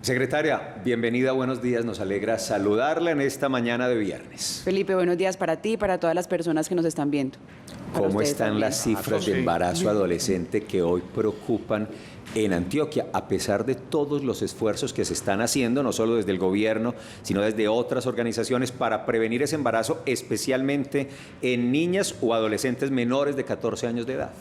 Secretaria, bienvenida, buenos días, nos alegra saludarla en esta mañana de viernes. Felipe, buenos días para ti y para todas las personas que nos están viendo. ¿Cómo están las cifras de embarazo adolescente que hoy preocupan en Antioquia, a pesar de todos los esfuerzos que se están haciendo, no solo desde el gobierno, sino desde otras organizaciones para prevenir ese embarazo, especialmente en niñas o adolescentes menores de 14 años de edad?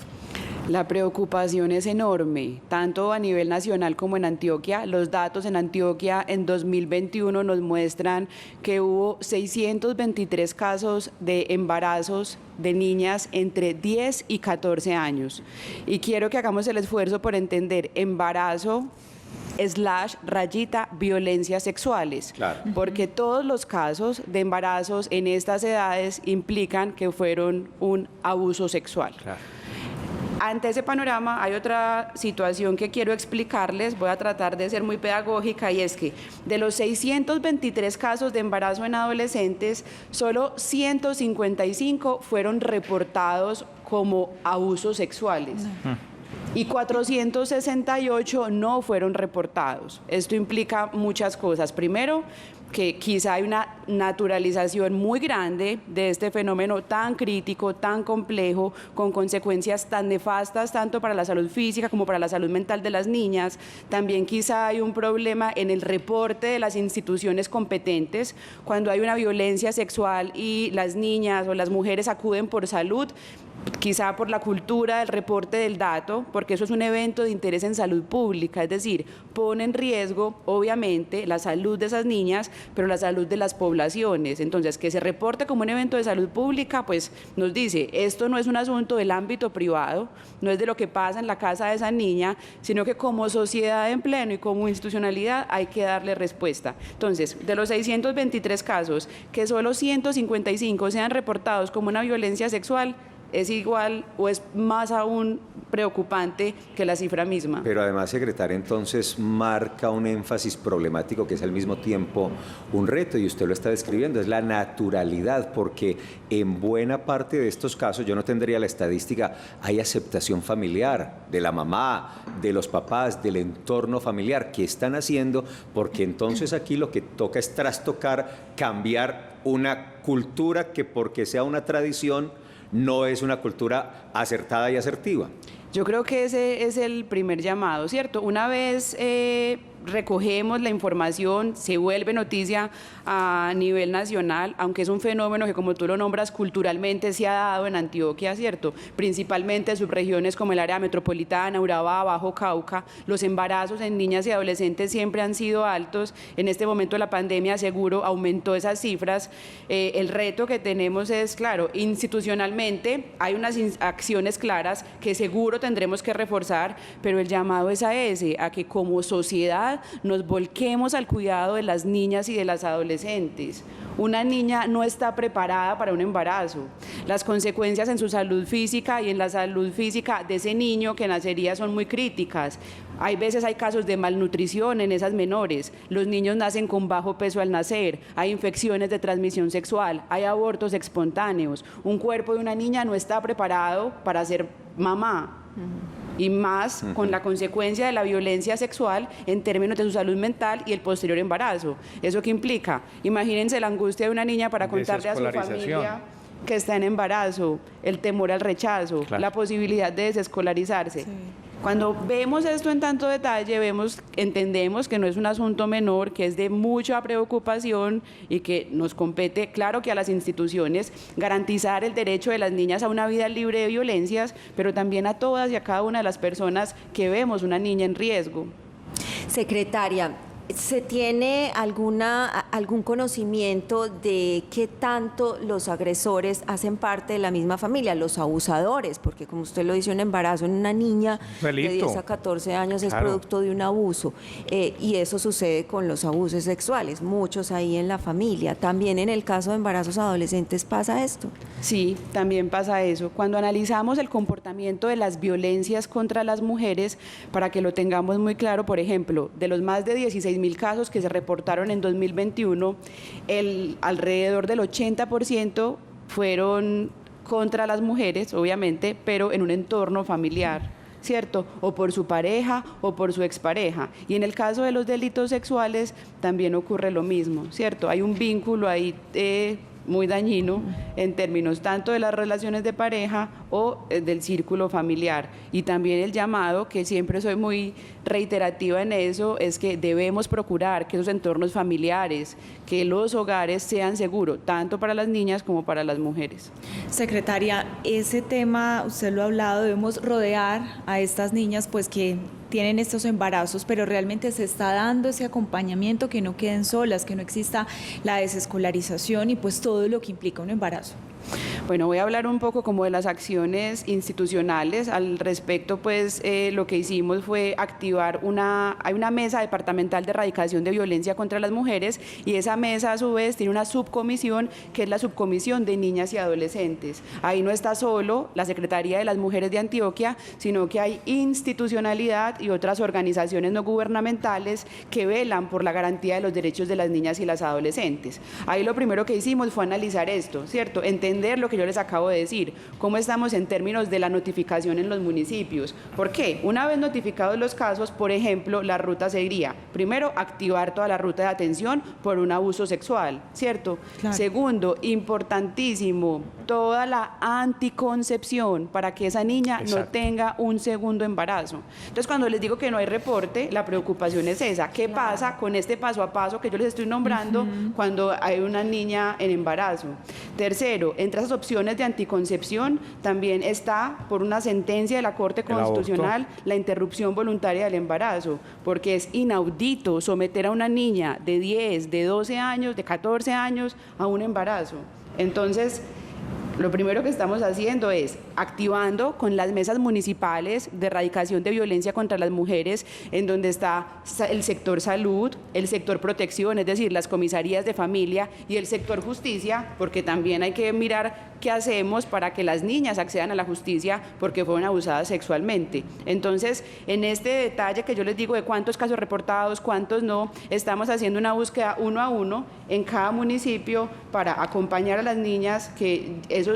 La preocupación es enorme, tanto a nivel nacional como en Antioquia. Los datos en Antioquia en 2021 nos muestran que hubo 623 casos de embarazos de niñas entre 10 y 14 años. Y quiero que hagamos el esfuerzo por entender embarazo / violencias sexuales, claro, porque todos los casos de embarazos en estas edades implican que fueron un abuso sexual. Claro. Ante ese panorama hay otra situación que quiero explicarles, voy a tratar de ser muy pedagógica, y es que de los 623 casos de embarazo en adolescentes, solo 155 fueron reportados como abusos sexuales. Y 468 no fueron reportados. Esto implica muchas cosas. Primero, que quizá hay una naturalización muy grande de este fenómeno tan crítico, tan complejo, con consecuencias tan nefastas tanto para la salud física como para la salud mental de las niñas. También quizá hay un problema en el reporte de las instituciones competentes. Cuando hay una violencia sexual y las niñas o las mujeres acuden por salud, quizá por la cultura del reporte del dato, porque eso es un evento de interés en salud pública, es decir, pone en riesgo, obviamente, la salud de esas niñas, pero la salud de las poblaciones. Entonces, que se reporte como un evento de salud pública, pues nos dice, esto no es un asunto del ámbito privado, no es de lo que pasa en la casa de esa niña, sino que como sociedad en pleno y como institucionalidad hay que darle respuesta. Entonces, de los 623 casos, que solo 155 sean reportados como una violencia sexual, es igual o es más aún preocupante que la cifra misma. Pero además, secretaria, entonces marca un énfasis problemático que es al mismo tiempo un reto, y usted lo está describiendo, es la naturalidad, porque en buena parte de estos casos, yo no tendría la estadística, hay aceptación familiar de la mamá, de los papás, del entorno familiar. ¿Qué están haciendo? Porque entonces aquí lo que toca es trastocar, cambiar una cultura que, porque sea una tradición, no es una cultura acertada y asertiva. Yo creo que ese es el primer llamado, ¿cierto? Una vez recogemos la información, se vuelve noticia a nivel nacional, aunque es un fenómeno que, como tú lo nombras, culturalmente se ha dado en Antioquia, ¿cierto? Principalmente en subregiones como el área metropolitana, Urabá, Bajo Cauca. Los embarazos en niñas y adolescentes siempre han sido altos. En este momento la pandemia seguro aumentó esas cifras. El reto que tenemos es, claro, institucionalmente hay unas acciones claras que seguro tendremos que reforzar, pero el llamado es a ese, a que como sociedad nos volquemos al cuidado de las niñas y de las adolescentes. Una niña no está preparada para un embarazo. Las consecuencias en su salud física y en la salud física de ese niño que nacería son muy críticas. Hay veces hay casos de malnutrición en esas menores. Los niños nacen con bajo peso al nacer. Hay infecciones de transmisión sexual. Hay abortos espontáneos. Un cuerpo de una niña no está preparado para ser mamá. Y más con la consecuencia de la violencia sexual en términos de su salud mental y el posterior embarazo. ¿Eso qué implica? Imagínense la angustia de una niña para contarle a su familia que está en embarazo, el temor al rechazo, claro, la posibilidad de desescolarizarse. Sí. Cuando vemos esto en tanto detalle, entendemos que no es un asunto menor, que es de mucha preocupación y que nos compete, claro, que a las instituciones garantizar el derecho de las niñas a una vida libre de violencias, pero también a todas y a cada una de las personas que vemos una niña en riesgo. Secretaria, ¿se tiene algún conocimiento de qué tanto los agresores hacen parte de la misma familia, los abusadores? Porque, como usted lo dice, un embarazo en una niña de 10 a 14 años es producto de un abuso, y eso sucede con los abusos sexuales, muchos ahí en la familia. ¿También en el caso de embarazos adolescentes pasa esto? Sí, también pasa eso. Cuando analizamos el comportamiento de las violencias contra las mujeres, para que lo tengamos muy claro, por ejemplo, de los más de 16.000 casos que se reportaron en 2021, alrededor del 80% fueron contra las mujeres, obviamente, pero en un entorno familiar. ¿cierto? O por su pareja o por su expareja. Y en el caso de los delitos sexuales también ocurre lo mismo, ¿cierto? Hay un vínculo ahí muy dañino en términos tanto de las relaciones de pareja o del círculo familiar. Y también el llamado, que siempre soy muy reiterativa en eso, es que debemos procurar que esos entornos familiares, que los hogares sean seguros, tanto para las niñas como para las mujeres. Secretaria, ese tema, usted lo ha hablado, debemos rodear a estas niñas pues que tienen estos embarazos, pero realmente se está dando ese acompañamiento, que no queden solas, que no exista la desescolarización y pues todo lo que implica un embarazo. Bueno, voy a hablar un poco como de las acciones institucionales. Al respecto, pues lo que hicimos fue activar hay una mesa departamental de erradicación de violencia contra las mujeres, y esa mesa a su vez tiene una subcomisión que es la subcomisión de niñas y adolescentes. Ahí no está solo la Secretaría de las Mujeres de Antioquia, sino que hay institucionalidad y otras organizaciones no gubernamentales que velan por la garantía de los derechos de las niñas y las adolescentes. Ahí lo primero que hicimos fue analizar esto, ¿cierto? Entender lo que yo les acabo de decir, cómo estamos en términos de la notificación en los municipios. ¿Por qué? Una vez notificados los casos, por ejemplo, la ruta seguiría. Primero, activar toda la ruta de atención por un abuso sexual, ¿cierto? Claro. Segundo, importantísimo, toda la anticoncepción para que esa niña no tenga un segundo embarazo. Entonces, cuando les digo que no hay reporte, la preocupación es esa. ¿Qué pasa con este paso a paso que yo les estoy nombrando cuando hay una niña en embarazo? Tercero, entre esas opciones de anticoncepción también está, por una sentencia de la Corte Constitucional, la interrupción voluntaria del embarazo, porque es inaudito someter a una niña de 10, de 12 años, de 14 años a un embarazo. Entonces, lo primero que estamos haciendo es activando con las mesas municipales de erradicación de violencia contra las mujeres, en donde está el sector salud, el sector protección, es decir, las comisarías de familia, y el sector justicia, porque también hay que mirar qué hacemos para que las niñas accedan a la justicia porque fueron abusadas sexualmente. Entonces, en este detalle que yo les digo de cuántos casos reportados, cuántos no, estamos haciendo una búsqueda uno a uno en cada municipio para acompañar a las niñas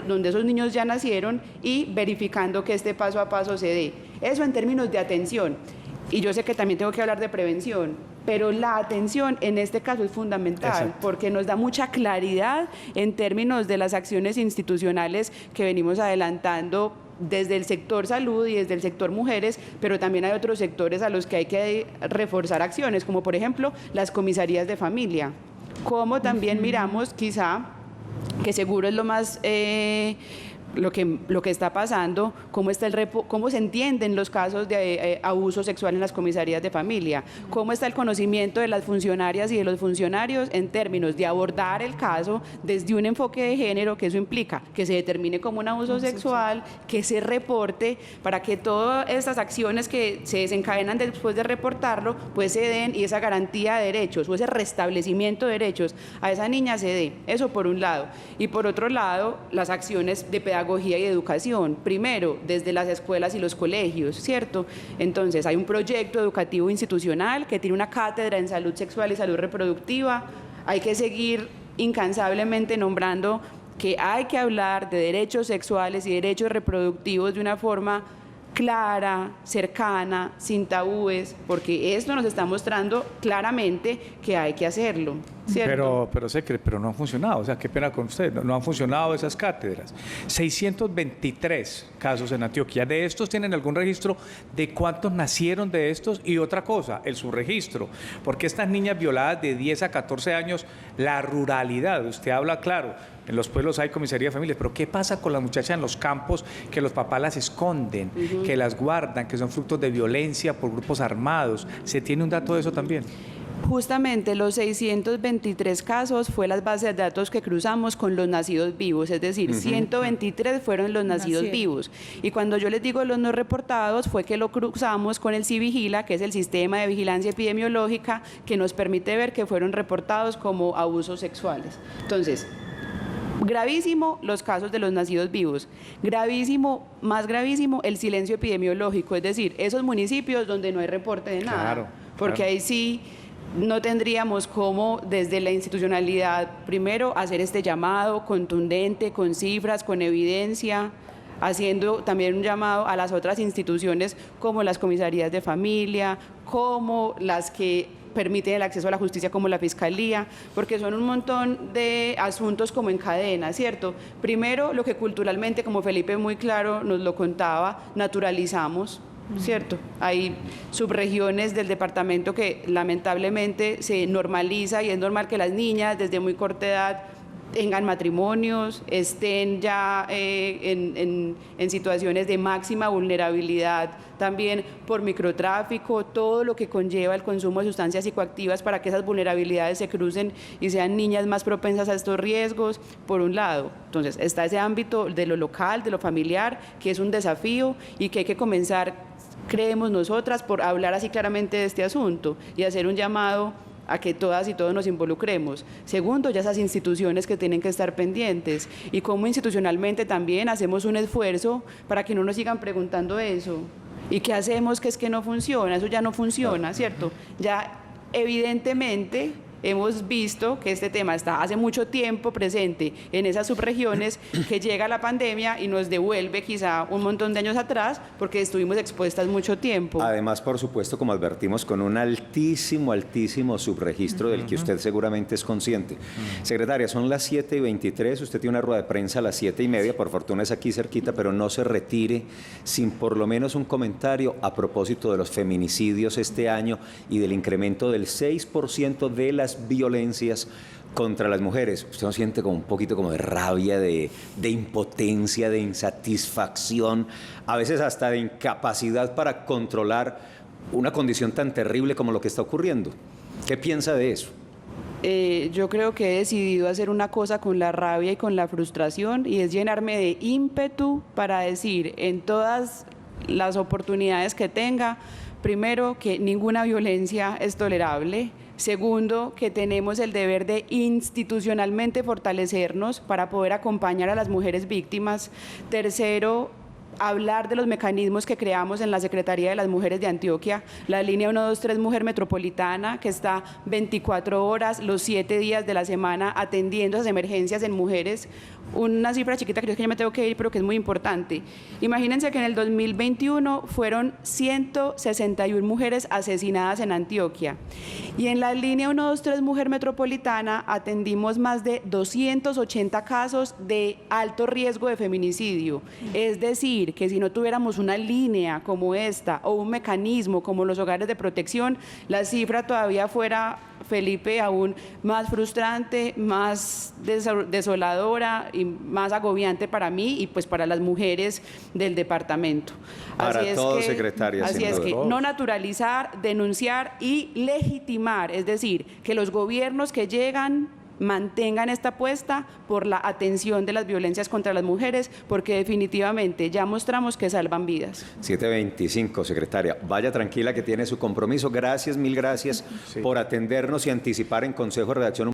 donde esos niños ya nacieron, y verificando que este paso a paso se dé. Eso en términos de atención. Y yo sé que también tengo que hablar de prevención, pero la atención en este caso es fundamental. Exacto. Porque nos da mucha claridad en términos de las acciones institucionales que venimos adelantando desde el sector salud y desde el sector mujeres, pero también hay otros sectores a los que hay que reforzar acciones, como por ejemplo las comisarías de familia. Como también miramos quizá, que seguro es lo más lo que está pasando, cómo se entienden los casos de abuso sexual en las comisarías de familia, cómo está el conocimiento de las funcionarias y de los funcionarios en términos de abordar el caso desde un enfoque de género, que eso implica que se determine como un abuso sexual, que se reporte, para que todas estas acciones que se desencadenan después de reportarlo, pues se den, y esa garantía de derechos o ese restablecimiento de derechos a esa niña se dé. Eso por un lado. Y por otro lado, las acciones de pedagogía y educación, primero desde las escuelas y los colegios, ¿cierto? Entonces hay un proyecto educativo institucional que tiene una cátedra en salud sexual y salud reproductiva. Hay que seguir incansablemente nombrando que hay que hablar de derechos sexuales y derechos reproductivos de una forma clara, cercana, sin tabúes, porque esto nos está mostrando claramente que hay que hacerlo, ¿cierto? Pero no ha funcionado, o sea, qué pena con usted, no han funcionado esas cátedras. 623 casos en Antioquia. ¿De estos tienen algún registro de cuántos nacieron de estos? Y otra cosa, el subregistro, porque estas niñas violadas de 10 a 14 años, la ruralidad, usted habla claro, en los pueblos hay comisaría de familias, pero ¿qué pasa con las muchachas en los campos que los papás las esconden, que las guardan, que son frutos de violencia por grupos armados? ¿Se tiene un dato de eso también? Justamente los 623 casos fue las bases de datos que cruzamos con los nacidos vivos, es decir, 123 fueron los nacidos vivos. Y cuando yo les digo los no reportados, fue que lo cruzamos con el CIVIGILA, que es el Sistema de Vigilancia Epidemiológica, que nos permite ver que fueron reportados como abusos sexuales. Entonces, gravísimo los casos de los nacidos vivos, gravísimo, más gravísimo el silencio epidemiológico, es decir, esos municipios donde no hay reporte de nada, porque ahí sí no tendríamos cómo desde la institucionalidad primero hacer este llamado contundente, con cifras, con evidencia, haciendo también un llamado a las otras instituciones como las comisarías de familia, como las que permiten el acceso a la justicia como la Fiscalía, porque son un montón de asuntos como en cadena, ¿cierto? Primero, lo que culturalmente, como Felipe muy claro nos lo contaba, naturalizamos, ¿cierto? Hay subregiones del departamento que lamentablemente se normaliza y es normal que las niñas desde muy corta edad tengan matrimonios, estén ya en situaciones de máxima vulnerabilidad también por microtráfico, todo lo que conlleva el consumo de sustancias psicoactivas para que esas vulnerabilidades se crucen y sean niñas más propensas a estos riesgos, por un lado. Entonces, está ese ámbito de lo local, de lo familiar, que es un desafío y que hay que comenzar, creemos nosotras, por hablar así claramente de este asunto y hacer un llamado a que todas y todos nos involucremos. Segundo, ya esas instituciones que tienen que estar pendientes y cómo institucionalmente también hacemos un esfuerzo para que no nos sigan preguntando eso. ¿Y qué hacemos que es que no funciona? Eso ya no funciona, ¿cierto? Ya evidentemente hemos visto que este tema está hace mucho tiempo presente en esas subregiones, que llega la pandemia y nos devuelve quizá un montón de años atrás porque estuvimos expuestas mucho tiempo. Además, por supuesto, como advertimos, con un altísimo subregistro del que usted seguramente es consciente. Secretaria, son las 7:23, usted tiene una rueda de prensa a las 7:30, por fortuna es aquí cerquita, pero no se retire sin por lo menos un comentario a propósito de los feminicidios este año y del incremento del 6% de las violencias contra las mujeres. ¿Usted no siente como un poquito como de rabia, de impotencia, de insatisfacción, a veces hasta de incapacidad para controlar una condición tan terrible como lo que está ocurriendo? ¿Qué piensa de eso? Yo creo que he decidido hacer una cosa con la rabia y con la frustración, y es llenarme de ímpetu para decir en todas las oportunidades que tenga, primero, que ninguna violencia es tolerable. Segundo, que tenemos el deber de institucionalmente fortalecernos para poder acompañar a las mujeres víctimas. Tercero, hablar de los mecanismos que creamos en la Secretaría de las Mujeres de Antioquia, la línea 123 Mujer Metropolitana, que está 24 horas, los 7 días de la semana, atendiendo esas emergencias en mujeres. Una cifra chiquita, creo que ya me tengo que ir, pero que es muy importante. Imagínense que en el 2021 fueron 161 mujeres asesinadas en Antioquia. Y en la línea 123 Mujer Metropolitana atendimos más de 280 casos de alto riesgo de feminicidio. Es decir, que si no tuviéramos una línea como esta o un mecanismo como los hogares de protección, la cifra todavía fuera, Felipe, aún más frustrante, más desoladora y más agobiante para mí y pues para las mujeres del departamento. Para todos, secretaria. Así es que no naturalizar, denunciar y legitimar, es decir, que los gobiernos que llegan mantengan esta apuesta por la atención de las violencias contra las mujeres, porque definitivamente ya mostramos que salvan vidas. 7:25, secretaria. Vaya tranquila que tiene su compromiso. Gracias, mil gracias por atendernos y anticipar en Consejo de Redacción.